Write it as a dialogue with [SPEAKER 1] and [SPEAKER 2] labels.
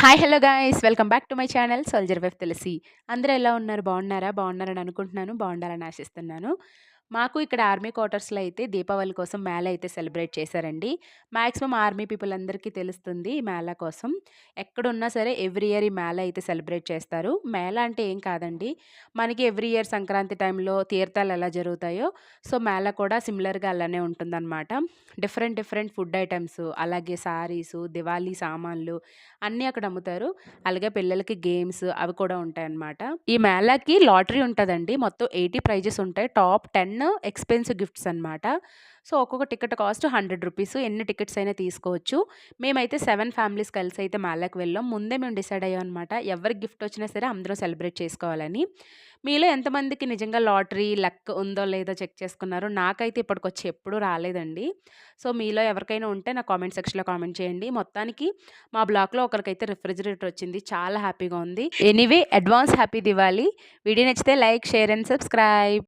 [SPEAKER 1] Hi hello guys welcome back to my channel soldier wife Tulasi. అందరూ ఎలా ఉన్నారు? బాగున్నారా? బాగున్నారని అనుకుంటున్నాను. బాగుండాలని ఆశిస్తున్నాను. మాకు ఇక్కడ ఆర్మీ క్వార్టర్స్లో అయితే దీపావళి కోసం మేళా అయితే సెలబ్రేట్ చేశారండి. మ్యాక్సిమం ఆర్మీ పీపుల్ అందరికీ తెలుస్తుంది ఈ మేళా కోసం. ఎక్కడున్నా సరే ఎవ్రీ ఇయర్ ఈ మేళా అయితే సెలబ్రేట్ చేస్తారు. మేళా అంటే ఏం కాదండి, మనకి ఎవ్రీ ఇయర్ సంక్రాంతి టైంలో తీర్థాలు ఎలా జరుగుతాయో సో మేళా కూడా సిమిలర్గా అలానే ఉంటుందన్నమాట. డిఫరెంట్ డిఫరెంట్ ఫుడ్ ఐటమ్స్, అలాగే సారీసు, దివాళీ సామాన్లు అన్నీ అక్కడ అమ్ముతారు. అలాగే పిల్లలకి గేమ్స్ అవి కూడా ఉంటాయన్నమాట. ఈ మేళాకి లాటరీ ఉంటదండి. మొత్తం 80 ప్రైజెస్ ఉంటాయి. టాప్ 10 ఎక్స్‌పెన్సివ్ గిఫ్ట్స్ అన్నమాట. సో, ఒక్కొక్క టికెట్ కాస్ట్ రూ. 100. ఎన్ని టికెట్స్ అయినా తీసుకోవచ్చు. మేమైతే 7 ఫ్యామిలీస్ కలిసైతే మేళాకి వెళ్ళాం. ముందే మేము డిసైడ్ అయ్యామన్నమాట. ఎవరికి గిఫ్ట్ వచ్చినా సరే అందరూ సెలబ్రేట్ చేసుకోవాలని. మీలో ఎంతమందికి నిజంగా లాటరీ లక్ ఉందో లేదో చెక్ చేసుకున్నారు? నాకైతే ఇప్పటికొచ్చి ఎప్పుడూ రాలేదండి. సో, మీలో ఎవరికైనా ఉంటే నాకు కామెంట్ సెక్షన్‌లో కామెంట్ చేయండి. మొత్తానికి మా బ్లాక్‌లో ఒకరికైతే రిఫ్రిజిరేటర్ వచ్చింది. చాలా హ్యాపీగా ఉంది. Anyway advance happy Diwali. Video నచ్చితే లైక్, షేర్ అండ్ సబ్స్క్రైబ్.